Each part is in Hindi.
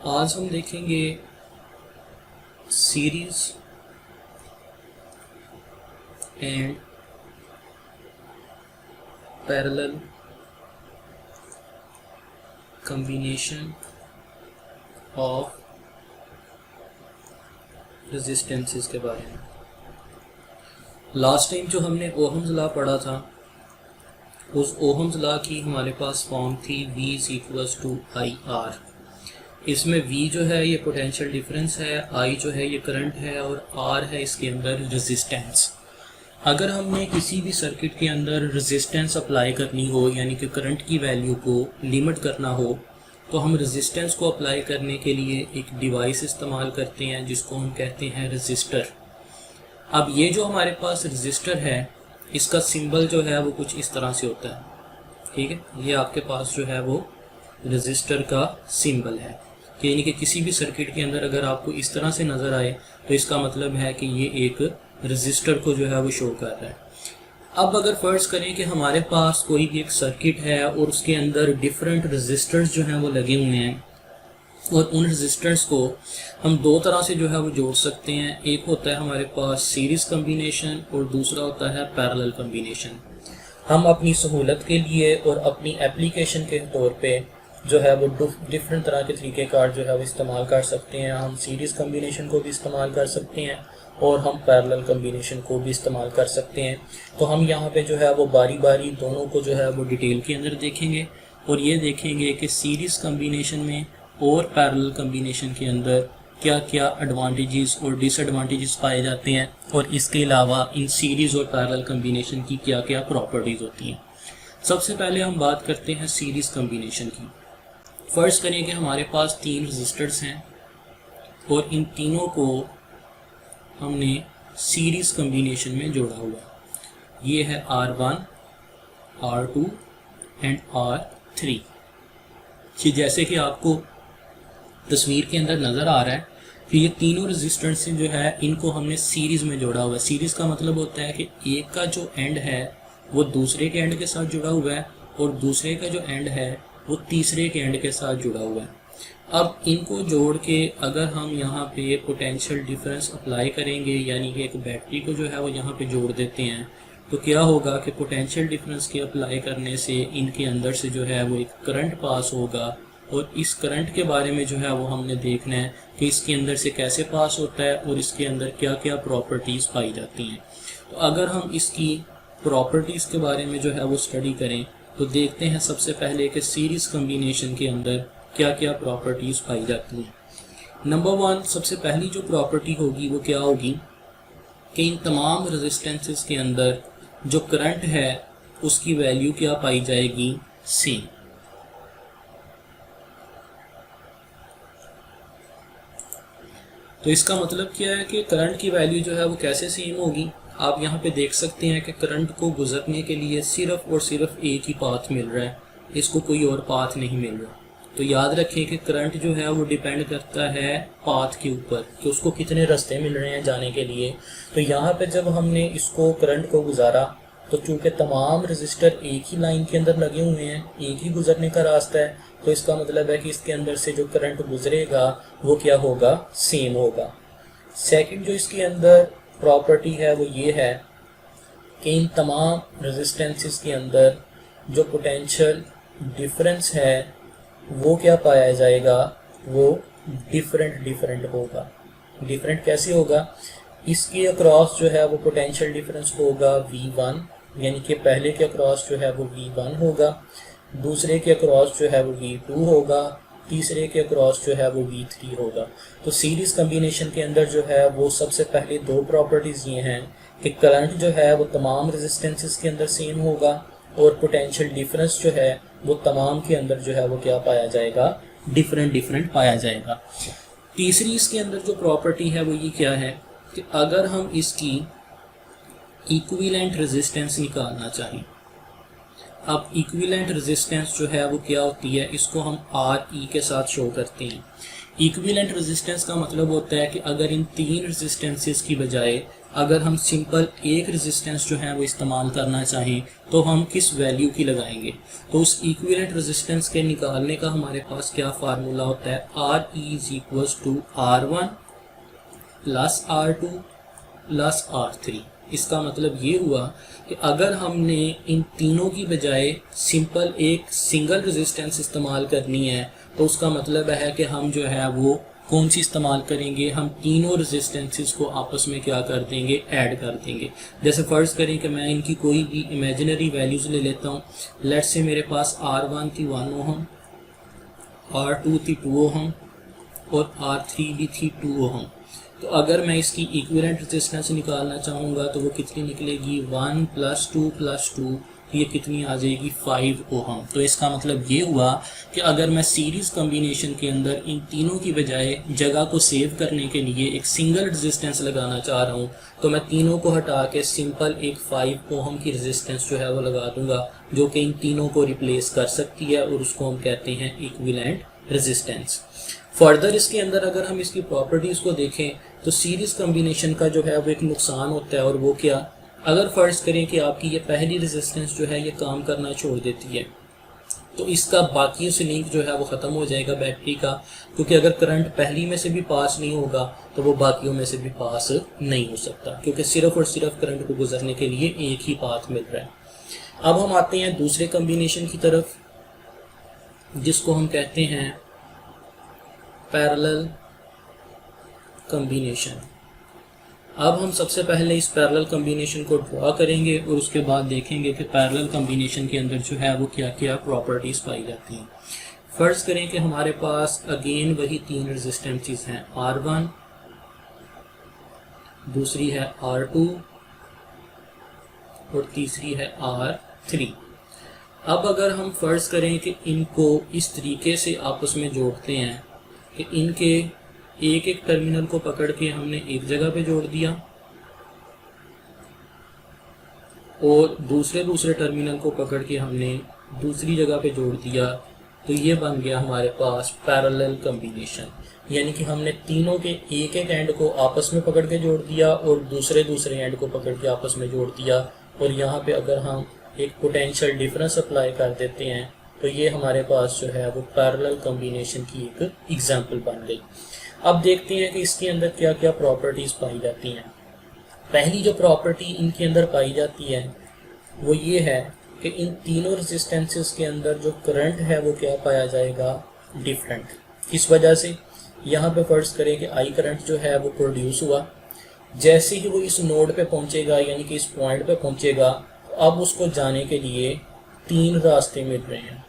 आज हम देखेंगे series and parallel combination of resistances के बारे में। लास्ट टाइम जो हमने ओहम्स लॉ पढ़ा था, उस ओहम्स लॉ की हमारे पास फॉर्म थी V = IR। इसमें V जो है ये पोटेंशियल डिफरेंस है, I जो है ये करंट है और R है इसके अंदर रेजिस्टेंस। अगर हमने किसी भी सर्किट के अंदर रेजिस्टेंस अप्लाई करनी हो, यानी कि करंट की वैल्यू को लिमिट करना हो, तो हम रेजिस्टेंस को अप्लाई करने के लिए एक डिवाइस इस्तेमाल करते हैं जिसको हम कहते हैं रजिस्टर। अब ये जो हमारे पास रजिस्टर है, इसका सिंबल जो है वो कुछ इस तरह से होता है, ठीक है। ये आपके पास जो है वो रजिस्टर का सिंबल है, कि यानी कि किसी भी सर्किट के अंदर अगर आपको इस तरह से नज़र आए तो इसका मतलब है कि ये एक रजिस्टर को जो है वो शो कर रहा है। अब अगर फर्ज करें कि हमारे पास कोई भी एक सर्किट है और उसके अंदर डिफरेंट रजिस्टर्स जो हैं वो लगे हुए हैं, और उन रजिस्टर्स को हम दो तरह से जो है वो जोड़ सकते हैं। एक होता है हमारे पास सीरीज कॉम्बिनेशन और दूसरा होता है पैरेलल कॉम्बिनेशन। हम अपनी सहूलत के लिए और अपनी एप्लीकेशन के तौर पे जो है वो डिफरेंट तरह के तरीक़ेकार जो है वो इस्तेमाल कर सकते हैं। हम सीरीज़ कॉम्बिनेशन को भी इस्तेमाल कर सकते हैं और हम पैरेलल कॉम्बिनेशन को भी इस्तेमाल कर सकते हैं। तो हम यहाँ पे जो है वो बारी बारी दोनों को जो है वो डिटेल के अंदर देखेंगे और ये देखेंगे कि सीरीज़ कॉम्बिनेशन में और पैरेलल कॉम्बिनेशन के अंदर क्या क्या एडवांटेजेस और डिसएडवांटेजेस पाए जाते हैं, और इसके अलावा इन सीरीज़ और पैरेलल कॉम्बिनेशन की क्या क्या प्रॉपर्टीज़ होती हैं। सबसे पहले हम बात करते हैं सीरीज़ कॉम्बिनेशन की। फ़र्ज़ करें कि हमारे पास 3 रजिस्टर्स हैं और इन तीनों को हमने सीरीज़ कॉम्बिनेशन में जोड़ा हुआ। ये है R1, R2 एंड R3। कि जैसे कि आपको तस्वीर के अंदर नज़र आ रहा है कि ये तीनों रजिस्टर्स से जो है इनको हमने सीरीज़ में जोड़ा हुआ है। सीरीज़ का मतलब होता है कि एक का जो एंड है वो दूसरे के एंड के साथ जुड़ा हुआ है और दूसरे का जो एंड है वो तीसरे के एंड के साथ जुड़ा हुआ है। अब इनको जोड़ के अगर हम यहाँ पे पोटेंशियल डिफरेंस अप्लाई करेंगे, यानी कि एक बैटरी को जो है वो यहाँ पे जोड़ देते हैं, तो क्या होगा कि पोटेंशियल डिफरेंस के अप्लाई करने से इनके अंदर से जो है वो एक करंट पास होगा, और इस करंट के बारे में जो है वो हमने देखना है कि इसके अंदर से कैसे पास होता है और इसके अंदर क्या क्या प्रॉपर्टीज़ पाई जाती हैं। तो अगर हम इसकी प्रॉपर्टीज़ के बारे में जो है वो स्टडी करें तो देखते हैं सबसे पहले कि सीरीज़ कॉम्बिनेशन के अंदर क्या क्या प्रॉपर्टीज़ पाई जाती हैं। नंबर 1, सबसे पहली जो प्रॉपर्टी होगी वो क्या होगी कि इन तमाम रेजिस्टेंसेस के अंदर जो करंट है उसकी वैल्यू क्या पाई जाएगी, सेम। तो इसका मतलब क्या है कि करंट की वैल्यू जो है वो कैसे सेम होगी। आप यहाँ पे देख सकते हैं कि करंट को गुजरने के लिए सिर्फ और सिर्फ एक ही पाथ मिल रहा है, इसको कोई और पाथ नहीं मिल रहा। तो याद रखें कि करंट जो है वो डिपेंड करता है पाथ के ऊपर, कि उसको कितने रास्ते मिल रहे हैं जाने के लिए। तो यहाँ पे जब हमने इसको करंट को गुजारा तो चूँकि तमाम रजिस्टर एक ही लाइन के अंदर लगे हुए हैं, एक ही गुजरने का रास्ता है, तो इसका मतलब है कि इसके अंदर से जो करंट गुजरेगा वो क्या होगा, सेम होगा। सेकंड जो इसके अंदर प्रॉपर्टी है वो ये है कि इन तमाम रेजिस्टेंसेस के अंदर जो पोटेंशियल डिफरेंस है वो क्या पाया जाएगा, वो डिफरेंट होगा। डिफरेंट कैसे होगा, इसके अक्रॉस जो है वो पोटेंशियल डिफरेंस होगा V1, यानी कि पहले के अक्रॉस जो है वो V1 होगा, दूसरे के अक्रॉस जो है वो V2 होगा, तीसरे के अक्रॉस जो है वो V3 होगा। तो सीरीज़ कॉम्बिनेशन के अंदर जो है वो सबसे पहले 2 प्रॉपर्टीज़ ये हैं कि करंट जो है वो तमाम रेजिस्टेंसेस के अंदर सेम होगा और पोटेंशियल डिफरेंस जो है वो तमाम के अंदर जो है वो क्या पाया जाएगा, डिफरेंट पाया जाएगा। तीसरी इसके अंदर जो प्रॉपर्टी है वो ये क्या है कि अगर हम इसकी इक्विवेलेंट रेजिस्टेंस निकालना चाहें, अब इक्विवेलेंट रेजिस्टेंस जो है वो क्या होती है, इसको हम RE के साथ शो करते हैं। इक्विवेलेंट रेजिस्टेंस का मतलब होता है कि अगर इन तीन रेजिस्टेंसेस की बजाय अगर हम सिंपल एक रेजिस्टेंस जो है वो इस्तेमाल करना चाहें तो हम किस वैल्यू की लगाएंगे। तो उस इक्विवेलेंट रेजिस्टेंस के निकालने का हमारे पास क्या फार्मूला होता है, R E is equals to R1 plus R2 plus R3। इसका मतलब ये हुआ कि अगर हमने इन तीनों की बजाय सिंपल एक सिंगल रेजिस्टेंस इस्तेमाल करनी है तो उसका मतलब है कि हम जो है वो कौन सी इस्तेमाल करेंगे, हम तीनों रेजिस्टेंसेस को आपस में क्या कर देंगे, ऐड कर देंगे। जैसे फ़र्ज़ करें कि मैं इनकी कोई भी इमेजिनरी वैल्यूज़ ले लेता हूँ। लेट्स से मेरे पास R1 थी 1 ओहम, R2 थी 2 ओहम और R3 भी थी 2 ओहम। तो अगर मैं इसकी इक्विवेलेंट रेजिस्टेंस निकालना चाहूँगा तो वो कितनी निकलेगी, 1 + 2 + 2, ये कितनी आ जाएगी, 5 ओहम। तो इसका मतलब ये हुआ कि अगर मैं सीरीज़ कम्बिनेशन के अंदर इन तीनों की बजाय जगह को सेव करने के लिए एक सिंगल रेजिस्टेंस लगाना चाह रहा हूँ तो मैं तीनों को हटा के सिंपल एक 5 ओहम की रेजिस्टेंस जो है वो लगा दूंगा, जो कि इन तीनों को रिप्लेस कर सकती है और उसको हम कहते हैं इक्विवेलेंट रेजिस्टेंस। फर्दर इसके अंदर अगर हम इसकी प्रॉपर्टीज़ को देखें तो सीरीज़ कम्बिनेशन का जो है वो एक नुकसान होता है, और वो क्या, अगर फ़र्ज़ करें कि आपकी ये पहली रेजिस्टेंस जो है ये काम करना छोड़ देती है तो इसका बाकियों से लिंक जो है वो ख़त्म हो जाएगा बैटरी का, क्योंकि अगर करंट पहली में से भी पास नहीं होगा तो वो बाकियों में से भी पास नहीं हो सकता, क्योंकि सिर्फ़ और सिर्फ करंट को गुजरने के लिए एक ही पाथ मिल रहा है। अब हम आते हैं दूसरे कम्बिनेशन की तरफ, जिसको हम कहते हैं पैरेलल कम्बिनेशन। अब हम सबसे पहले इस पैरेलल कम्बिनेशन को ड्रॉ करेंगे और उसके बाद देखेंगे कि पैरेलल कम्बिनेशन के अंदर जो है वो क्या क्या प्रॉपर्टीज़ पाई जाती हैं। फ़र्ज़ करें कि हमारे पास अगेन वही तीन रेजिस्टेंसेस हैं, R1, दूसरी है R2 और तीसरी है R3। अब अगर हम फ़र्ज़ करें कि इनको इस तरीके से आपस में जोड़ते हैं कि इनके एक एक टर्मिनल को पकड़ के हमने एक जगह पे जोड़ दिया और दूसरे टर्मिनल को पकड़ के हमने दूसरी जगह पे जोड़ दिया, तो ये बन गया हमारे पास पैरेलल कम्बिनेशन। यानी कि हमने तीनों के एक एक एंड को आपस में पकड़ के जोड़ दिया और दूसरे एंड को पकड़ के आपस में जोड़ दिया, और यहाँ पे अगर हम एक पोटेंशियल डिफरेंस अप्लाई कर देते हैं तो ये हमारे पास जो है वो पैरेलल कम्बिनेशन की एक एग्जाम्पल बन गई। अब देखते हैं कि इसके अंदर क्या क्या प्रॉपर्टीज़ पाई जाती हैं। पहली जो प्रॉपर्टी इनके अंदर पाई जाती है वो ये है कि इन तीनों रेजिस्टेंसेस के अंदर जो करंट है वो क्या पाया जाएगा, डिफरेंट। किस वजह से, यहाँ पे फ़र्ज़ करें कि आई करंट जो है वो प्रोड्यूस हुआ, जैसे ही वो इस नोड पे पहुँचेगा यानी कि इस पॉइंट पे पहुँचेगा, अब उसको जाने के लिए तीन रास्ते मिल रहे हैं।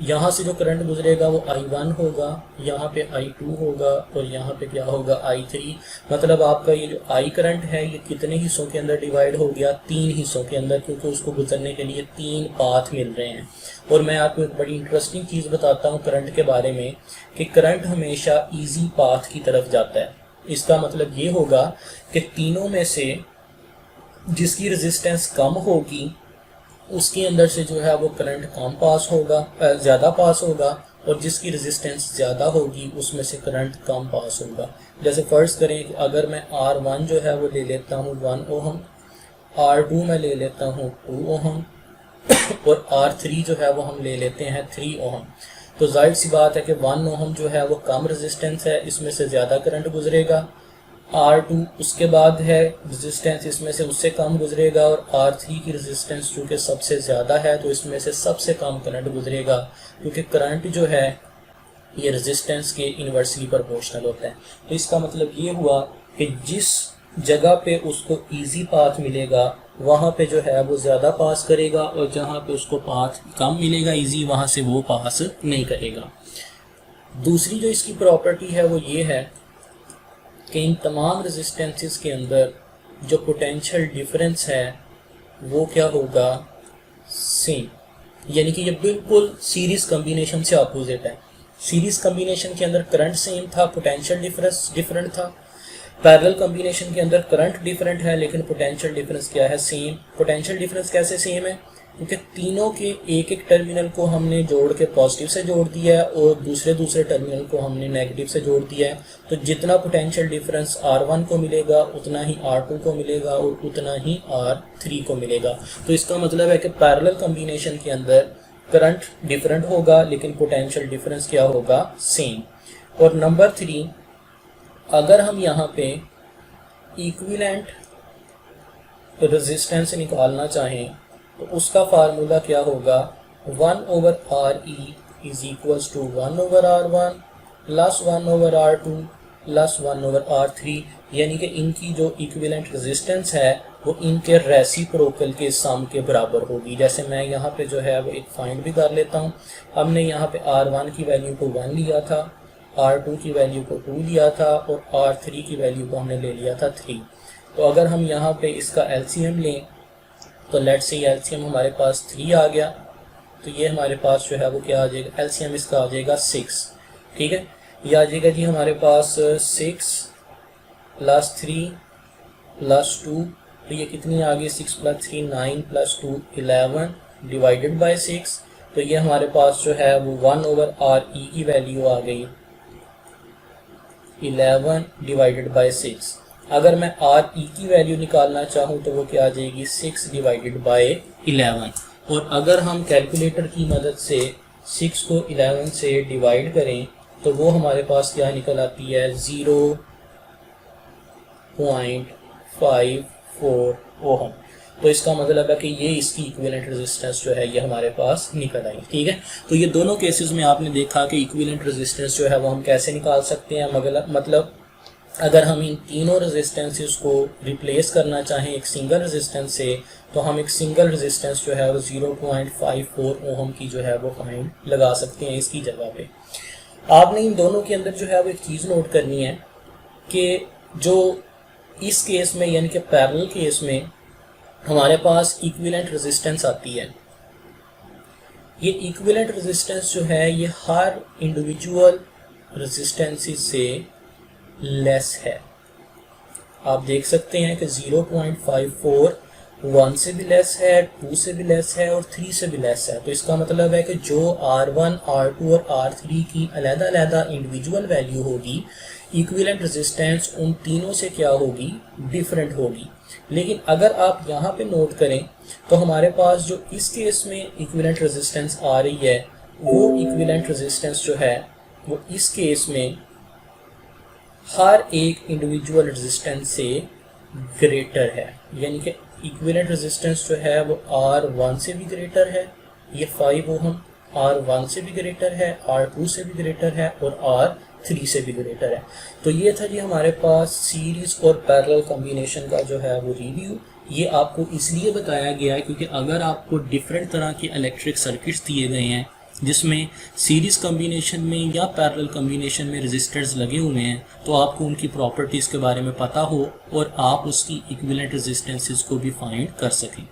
यहाँ से जो करंट गुजरेगा वो I1 होगा, यहाँ पे I2 होगा और यहाँ पे क्या होगा, I3। मतलब आपका ये जो I करंट है ये कितने हिस्सों के अंदर डिवाइड हो गया, तीन हिस्सों के अंदर, क्योंकि उसको गुजरने के लिए तीन पाथ मिल रहे हैं। और मैं आपको एक बड़ी इंटरेस्टिंग चीज़ बताता हूँ करंट के बारे में कि करंट हमेशा ईजी पाथ की तरफ जाता है। इसका मतलब ये होगा कि तीनों में से जिसकी रेजिस्टेंस कम होगी उसके अंदर से जो है वो करंट कम पास होगा, ज़्यादा पास होगा, और जिसकी रेजिस्टेंस ज़्यादा होगी उसमें से करंट कम पास होगा। जैसे फ़र्ज़ करें कि अगर मैं R1 जो है वो ले लेता हूँ 1 ओहम, R2 में ले लेता हूँ 2 ओहम और R3 जो है वो हम ले लेते हैं 3 ओहम, तो जाहिर सी बात है कि 1 ओहम जो है वो कम रेजिस्टेंस है, इसमें से ज़्यादा करंट गुजरेगा। R2 उसके बाद है रेजिस्टेंस, इसमें से उससे कम गुजरेगा, और R3 की रेजिस्टेंस चूँकि सबसे ज़्यादा है तो इसमें से सबसे कम करंट गुजरेगा, क्योंकि करंट जो है ये रेजिस्टेंस के इन्वर्सली प्रोपोर्शनल होता है। तो इसका मतलब ये हुआ कि जिस जगह पे उसको इजी पाथ मिलेगा वहाँ पे जो है वो ज़्यादा पास करेगा, और जहाँ पे उसको पाथ कम मिलेगा इजी, वहाँ से वो पास नहीं करेगा। दूसरी जो इसकी प्रॉपर्टी है वो ये है कि इन तमाम रेजिस्टेंसेस के अंदर जो पोटेंशियल डिफरेंस है वो क्या होगा, सेम। यानी कि ये बिल्कुल सीरीज़ कम्बिनेशन से अपोजिट है। सीरीज़ कम्बिनेशन के अंदर करंट सेम था, पोटेंशियल डिफरेंस डिफरेंट था। पैरेलल कम्बिनेशन के अंदर करंट डिफरेंट है लेकिन पोटेंशियल डिफरेंस क्या है, सेम। पोटेंशियल डिफरेंस कैसे सेम है, क्योंकि तीनों के एक एक टर्मिनल को हमने जोड़ के पॉजिटिव से जोड़ दिया है और दूसरे टर्मिनल को हमने नेगेटिव से जोड़ दिया है। तो जितना पोटेंशियल डिफरेंस R1 को मिलेगा उतना ही R2 को मिलेगा और उतना ही R3 को मिलेगा। तो इसका मतलब है कि पैरेलल कॉम्बिनेशन के अंदर करंट डिफरेंट होगा लेकिन पोटेंशियल डिफरेंस क्या होगा, सेम। और नंबर 3, अगर हम यहाँ पे इक्विवेलेंट रेजिस्टेंस निकालना चाहें तो उसका फार्मूला क्या होगा, 1/RE is equals to 1/R1 plus 1/R2 plus 1/R3, यानी कि इनकी जो इक्विवेलेंट रेजिस्टेंस है वो इनके रेसिप्रोकल के सम के बराबर होगी। जैसे मैं यहाँ पे जो है वो एक फाइंड भी कर लेता हूँ। हमने यहाँ पे R1 की वैल्यू को 1 लिया था, R2 की वैल्यू को 2 लिया था और R3 की वैल्यू को हमने ले लिया था 3। तो अगर हम यहाँ पे इसका LCM लें तो लेट्स से LCM हमारे पास 3 आ गया, तो ये हमारे पास जो है वो क्या आ जाएगा, LCM इसका आ जाएगा 6। ठीक है, ये आ जाएगा जी हमारे पास 6 प्लस 3 प्लस 2, तो ये कितनी आ गई, 6 प्लस 3 9 प्लस 2 11 डिवाइडेड बाय 6। तो ये हमारे पास जो है वो 1/RE की वैल्यू आ गई 11 डिवाइडेड बाय 6। अगर मैं RE की वैल्यू निकालना चाहूँ तो वो क्या आ जाएगी, 6 डिवाइडेड बाय 11। और अगर हम कैलकुलेटर की मदद से 6 को 11 से डिवाइड करें तो वो हमारे पास क्या निकल आती है, 0.54 ओहम। तो इसका मतलब है कि ये इसकी इक्विवेलेंट रेजिस्टेंस जो है ये हमारे पास निकल आई। ठीक है, तो ये दोनों केसेस में आपने देखा कि इक्विवेलेंट रेजिस्टेंस जो है वो हम कैसे निकाल सकते हैं। मतलब अगर हम इन तीनों रेजिस्टेंसेस को रिप्लेस करना चाहें एक सिंगल रेजिस्टेंस से, तो हम एक सिंगल रेजिस्टेंस जो है वो 0.54 ओहम की जो है वो फाइंड लगा सकते हैं इसकी जगह पे। आपने इन दोनों के अंदर जो है वो एक चीज़ नोट करनी है कि जो इस केस में यानी कि पैरेलल केस में हमारे पास इक्विवेलेंट रेजिस्टेंस आती है, ये इक्विवेलेंट रेजिस्टेंस जो है ये हर इंडिविजुअल रेजिस्टेंसेस से लेस है। आप देख सकते हैं कि 0.54 1 से भी लेस है, 2 से भी लेस है और 3 से भी लेस है। तो इसका मतलब है कि जो R1, R2 और R3 की अलग-अलग इंडिविजुअल वैल्यू होगी, इक्विवेलेंट रेजिस्टेंस उन तीनों से क्या होगी, डिफरेंट होगी। लेकिन अगर आप यहाँ पे नोट करें तो हमारे पास जो इस केस में इक्विवेलेंट रेजिस्टेंस आ रही है वो इक्विवेलेंट रेजिस्टेंस जो है वो इस केस में हर एक इंडिविजुअल रेजिस्टेंस से ग्रेटर है। यानी कि इक्विवेलेंट रेजिस्टेंस जो है वो R1 से भी ग्रेटर है, ये 5 ओहम, R1 से भी ग्रेटर है, R2 से भी ग्रेटर है और R3 से भी ग्रेटर है। तो ये था जी हमारे पास सीरीज और पैरेलल कॉम्बिनेशन का जो है वो रिव्यू। ये आपको इसलिए बताया गया है क्योंकि अगर आपको डिफरेंट तरह के इलेक्ट्रिक सर्किट्स दिए गए हैं जिसमें सीरीज कॉम्बिनेशन में या पैरेलल कॉम्बिनेशन में रेजिस्टर्स लगे हुए हैं, तो आपको उनकी प्रॉपर्टीज़ के बारे में पता हो और आप उसकी इक्विवेलेंट रेजिस्टेंसेस को भी फाइंड कर सकें।